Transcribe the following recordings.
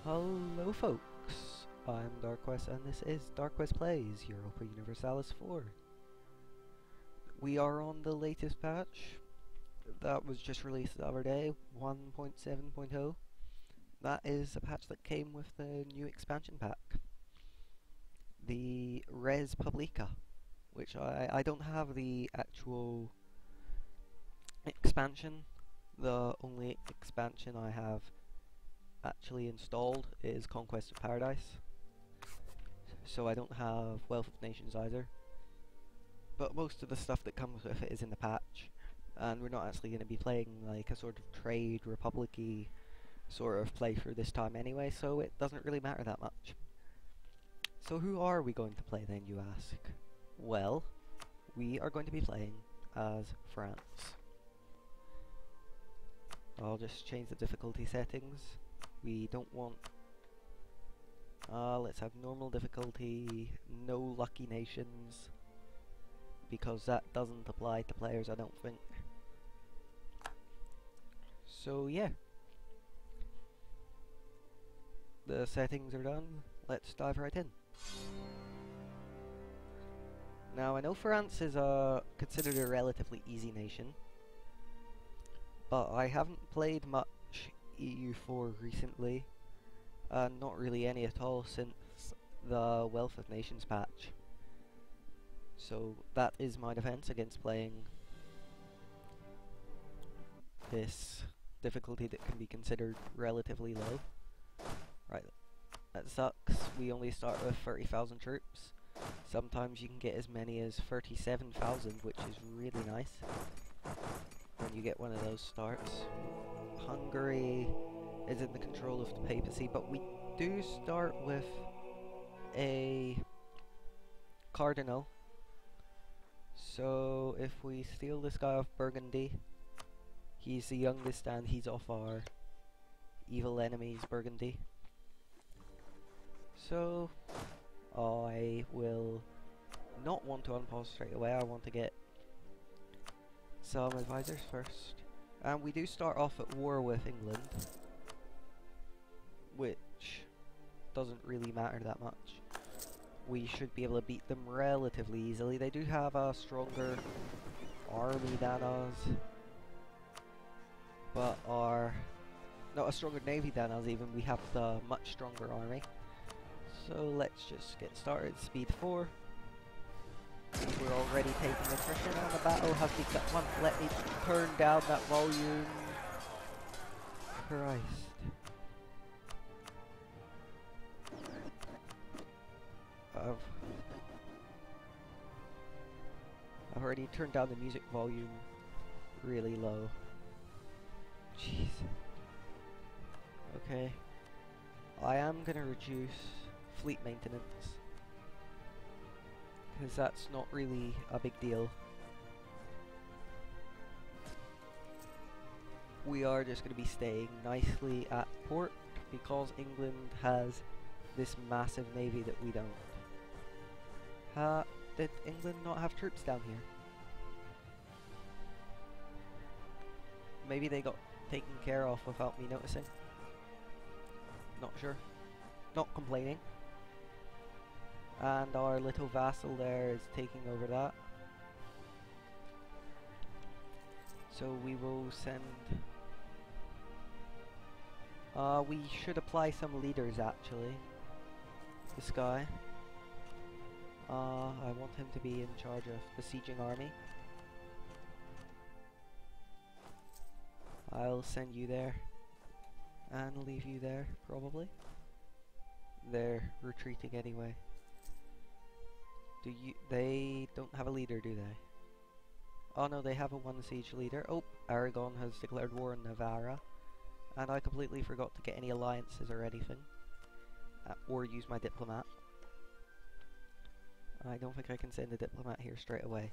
Hello folks, I'm Darkwest and this is Darkwest Plays Europa Universalis 4. We are on the latest patch that was just released the other day, 1.7.0. That is a patch that came with the new expansion pack, the Res Publica, which I don't have the actual expansion. The only expansion I have actually installed is Conquest of Paradise, so I don't have Wealth of Nations either. But most of the stuff that comes with it is in the patch, and we're not actually going to be playing like a sort of trade republic-y sort of playthrough this time anyway, so it doesn't really matter that much. So who are we going to play then, you ask? Well, we are going to be playing as France. I'll just change the difficulty settings. We don't want... let's have normal difficulty, no lucky nations, because that doesn't apply to players, I don't think. So yeah. The settings are done, let's dive right in. Now I know France is considered a relatively easy nation, but I haven't played much EU4 recently, not really any at all since the Wealth of Nations patch. So that is my defense against playing this difficulty that can be considered relatively low. Right, that sucks. We only start with 30,000 troops. Sometimes you can get as many as 37,000, which is really nice when you get one of those starts. Hungary is in the control of the papacy, but we do start with a cardinal. So if we steal this guy off Burgundy, he's the youngest and he's off our evil enemies Burgundy. So I will not want to unpause straight away, I want to get some advisors first. And we do start off at war with England, which doesn't really matter that much. We should be able to beat them relatively easily. They do have a stronger army than us, but not a stronger navy than us even. We have the much stronger army. So let's just get started. Speed 4. We're already taking attrition and the battle has begun. Let me turn down that volume. Christ. I've already turned down the music volume really low. Jeez. Okay. I am gonna reduce fleet maintenance, because that's not really a big deal. We are just going to be staying nicely at port, because England has this massive navy that we don't. Did England not have troops down here? Maybe they got taken care of without me noticing. Not sure. Not complaining. And our little vassal there is taking over that. So we will send... we should apply some leaders actually. This guy. I want him to be in charge of the sieging army. I'll send you there. And leave you there, probably. They're retreating anyway. They don't have a leader, do they? Oh no, they have a one siege leader. Oh, Aragon has declared war on Navarra. And I completely forgot to get any alliances or anything. Or use my diplomat. I don't think I can send a diplomat here straight away.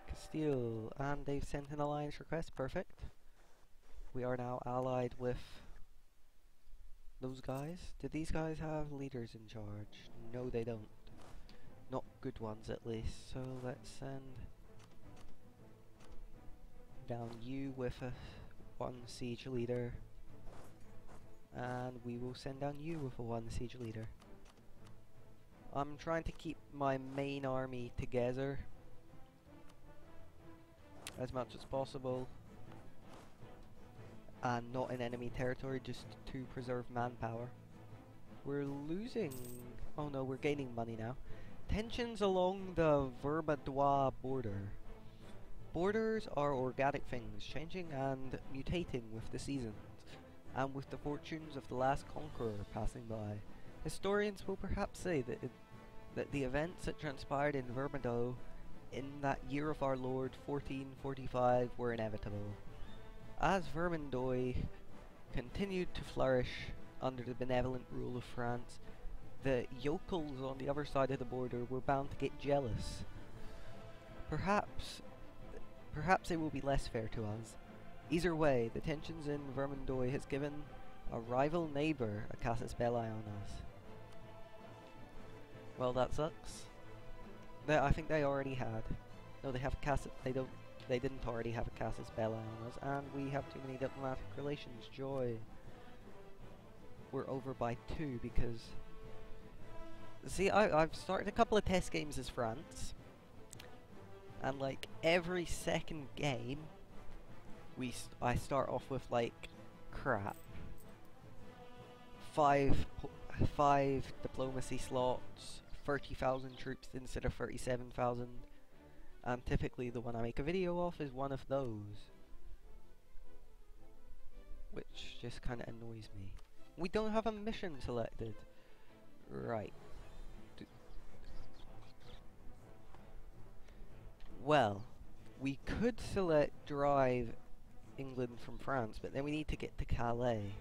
Castile, and they've sent an alliance request, perfect. We are now allied with those guys. Did these guys have leaders in charge? No, they don't. Not good ones, at least. So let's send down you with a one siege leader, and we will send down you with a 1 siege leader. I'm trying to keep my main army together as much as possible and not in enemy territory, just to preserve manpower. We're losing... oh no, we're gaining money now. Tensions along the Vermandois border. Borders are organic things, changing and mutating with the seasons, and with the fortunes of the last conqueror passing by. Historians will perhaps say that the events that transpired in Vermandois in that year of our Lord 1445 were inevitable. As Vermandois continued to flourish under the benevolent rule of France, the yokels on the other side of the border were bound to get jealous. Perhaps they will be less fair to us. Either way, the tensions in Vermandois has given a rival neighbour a casus belli on us. Well, that sucks. I think they already had. No, they have a casus. They didn't already have a casus belli on us, and we have too many diplomatic relations. Joy. We're over by 2 because... see, I've started a couple of test games as France, and like every second game, I start off with like crap. 5 diplomacy slots, 30,000 troops instead of 37,000, and typically the one I make a video of is one of those, which just kind of annoys me. We don't have a mission selected. Right. Well, we could select drive England from France, but then we need to get to Calais.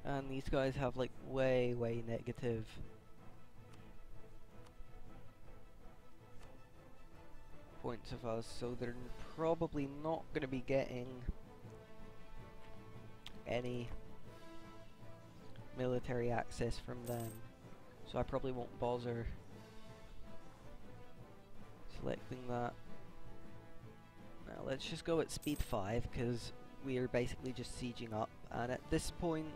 And these guys have like way negative points of us, so they're probably not going to be getting any military access from them. So I probably won't bother selecting that. Now let's just go at speed 5, because we are basically just sieging up, and at this point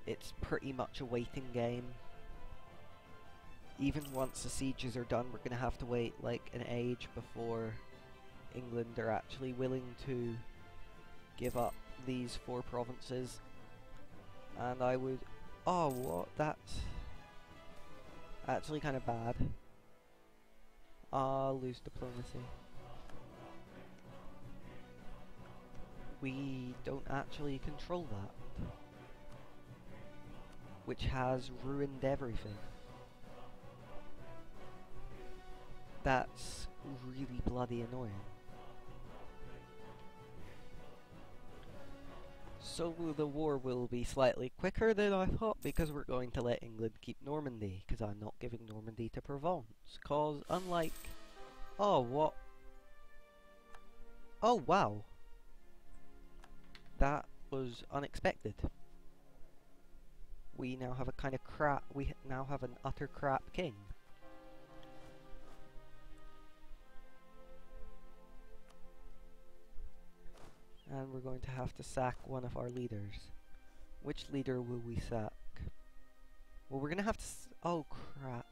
it's pretty much a waiting game. Even once the sieges are done, we're going to have to wait like an age before England are actually willing to give up these 4 provinces. And I would... oh, what? That's actually kind of bad. I'll lose diplomacy. We don't actually control that, which has ruined everything. That's really bloody annoying. So the war will be slightly quicker than I thought, because we're going to let England keep Normandy, because I'm not giving Normandy to Provence. Because unlike... oh, what? Oh, wow. That was unexpected. We now have a kind of crap... we now have an utter crap king. And we're going to have to sack one of our leaders. Which leader will we sack? Well, we're going to have to... oh, crap.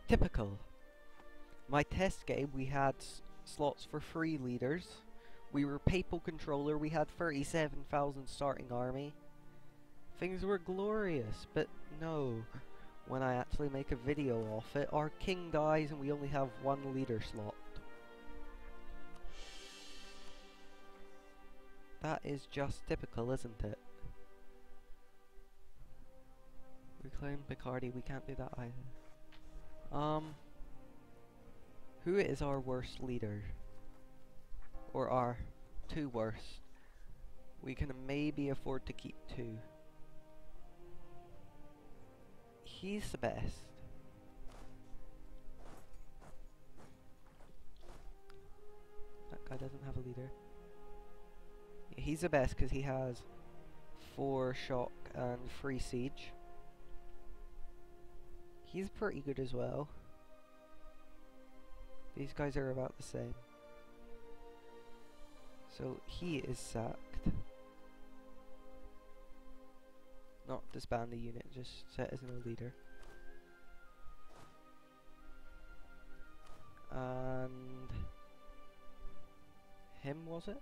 Typical. My test game, we had slots for 3 leaders. We were papal controller. We had 37,000 starting army. Things were glorious, but no. When I actually make a video of it, our king dies and we only have 1 leader slot. That is just typical, isn't it? Reclaim Picardy, we can't do that either. Who is our worst leader? Or our 2 worst? We can maybe afford to keep 2. He's the best. That guy doesn't have a leader. Yeah, he's the best because he has 4 shock and 3 siege. He's pretty good as well. These guys are about the same. So he is sacked. Not disband the unit, just set as no leader. And him, was it?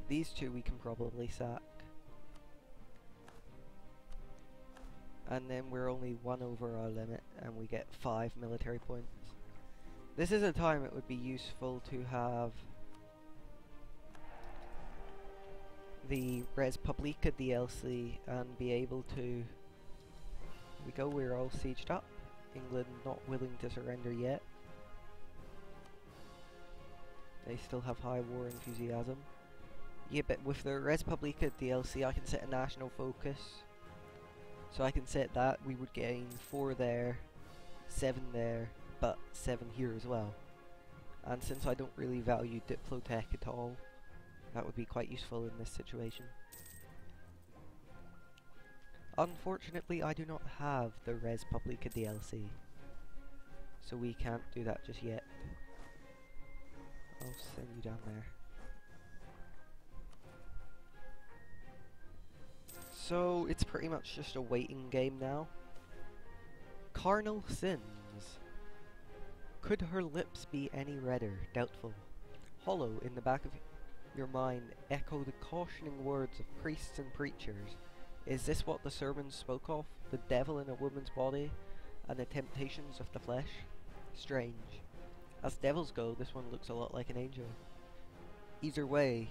These two we can probably sack. And then we're only 1 over our limit and we get 5 military points. This is a time it would be useful to have the Res Publica DLC and be able to... Here we go, we're all sieged up. England not willing to surrender yet. They still have high war enthusiasm. Yeah, but with the Res Publica DLC I can set a national focus. So I can set that, we would gain 4 there, 7 there, but 7 here as well. And since I don't really value Diplotech at all, that would be quite useful in this situation. Unfortunately, I do not have the Res Publica DLC, so we can't do that just yet. I'll send you down there. So, it's pretty much just a waiting game now. Carnal sins. Could her lips be any redder? Doubtful. Hollow in the back of your mind echo the cautioning words of priests and preachers. Is this what the sermons spoke of? The devil in a woman's body, and the temptations of the flesh? Strange. As devils go, this one looks a lot like an angel. Either way,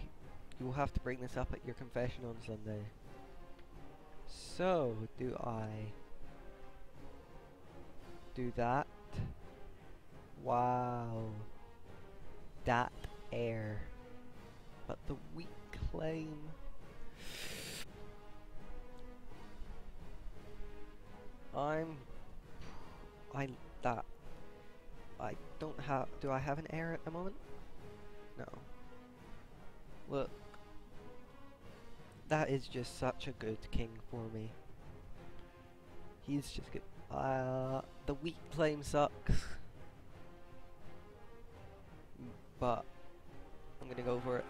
you will have to bring this up at your confession on Sunday. So, do I do that? Wow. That air. But the weak claim. I don't have, do I have an heir at the moment? No. Look. That is just such a good king for me. He's just good. The weak claim sucks. But I'm gonna go for it.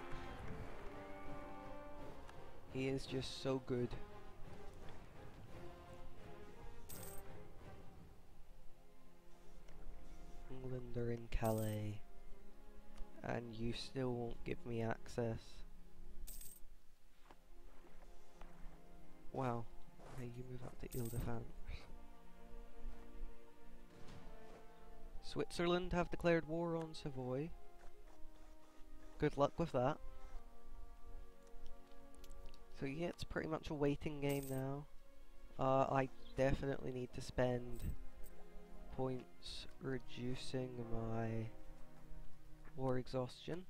He is just so good. England are in Calais, and you still won't give me access. Wow. Okay, you move up to Ile-de-France. Switzerland have declared war on Savoy. Good luck with that. So yeah, it's pretty much a waiting game now. I definitely need to spend points reducing my war exhaustion.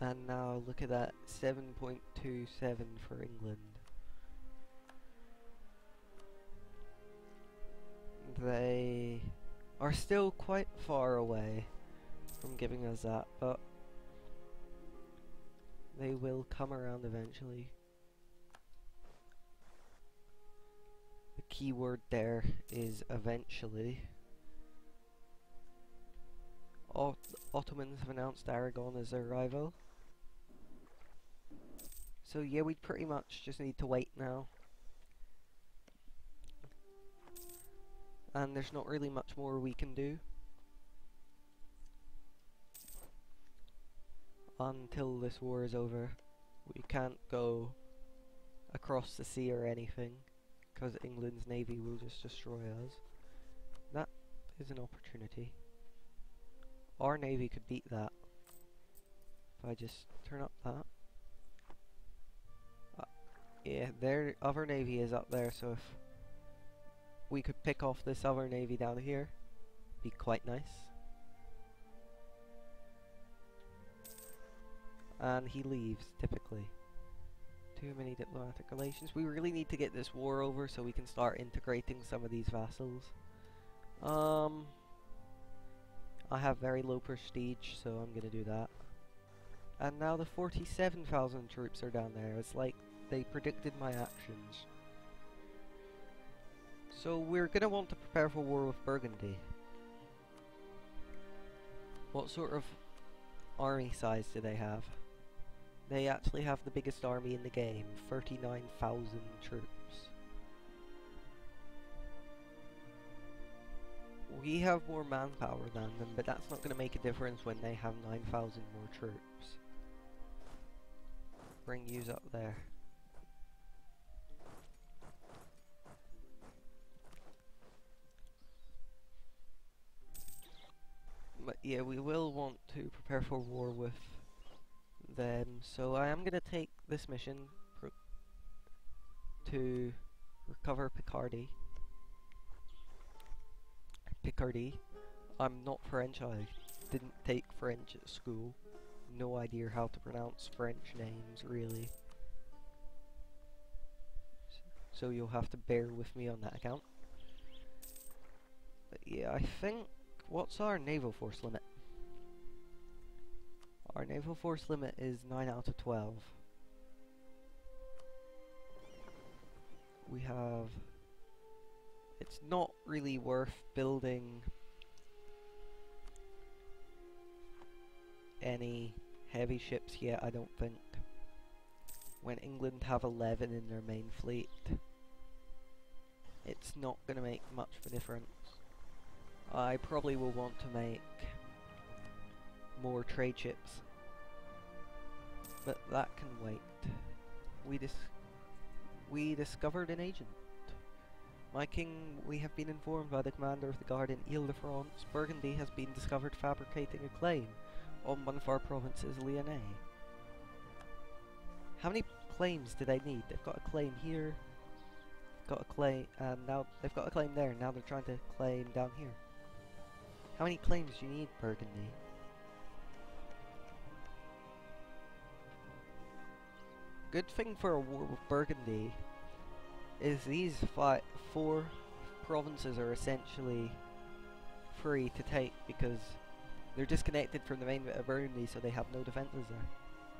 And now look at that, 7.27 for England. They are still quite far away from giving us that, but they will come around eventually. The key word there is eventually. Ottomans have announced Aragon as their rival. So yeah, we pretty much just need to wait now. And there's not really much more we can do until this war is over. We can't go across the sea or anything, because England's navy will just destroy us. That is an opportunity. Our navy could beat that. If I just turn up that. Yeah, their other navy is up there, so if we could pick off this other navy down here, be quite nice. And he leaves, typically. Too many diplomatic relations. We really need to get this war over so we can start integrating some of these vassals. I have very low prestige, so I'm gonna do that. And now the 47,000 troops are down there. It's like they predicted my actions. So we're gonna want to prepare for war with Burgundy. What sort of army size do they have? They actually have the biggest army in the game, 39,000 troops. We have more manpower than them, but that's not going to make a difference when they have 9,000 more troops. Bring yous up there. But yeah, we will want to prepare for war with them, so I am going to take this mission to recover Picardy. I'm not French, I didn't take French at school. No idea how to pronounce French names, really. So you'll have to bear with me on that account. But yeah, I think... What's our naval force limit? Our naval force limit is 9 out of 12. We have... It's not really worth building any heavy ships yet, I don't think. When England have 11 in their main fleet, it's not going to make much of a difference. I probably will want to make more trade ships, but that can wait. We discovered an agent. My king, we have been informed by the commander of the guard in Ile-de-France, Burgundy has been discovered fabricating a claim on one of our provinces, Lyonnais. How many claims do they need? They've got a claim here, got a claim, and now they've got a claim there, now they're trying to claim down here. How many claims do you need, Burgundy? Good thing for a war with Burgundy is these 4 provinces are essentially free to take because they're disconnected from the main bit of Burgundy, so they have no defences there,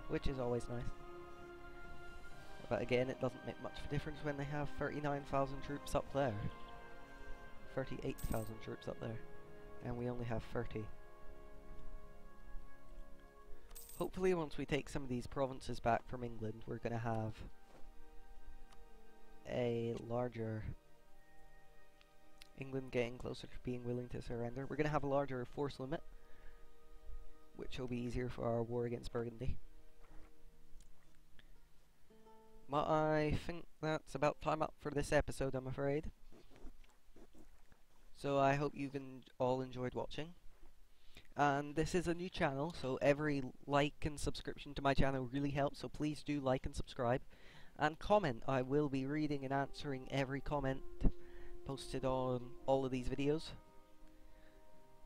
which is always nice. But again, it doesn't make much of a difference when they have 39,000 troops up there. 38,000 troops up there. And we only have 30. Hopefully once we take some of these provinces back from England, we're going to have a larger... England getting closer to being willing to surrender. We're going to have a larger force limit, which will be easier for our war against Burgundy. But I think that's about time up for this episode, I'm afraid. So I hope you've all enjoyed watching. And this is a new channel, so every like and subscription to my channel really helps, so please do like and subscribe. And comment. I will be reading and answering every comment posted on all of these videos.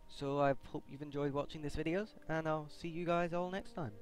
So I hope you've enjoyed watching this videos, and I'll see you guys all next time.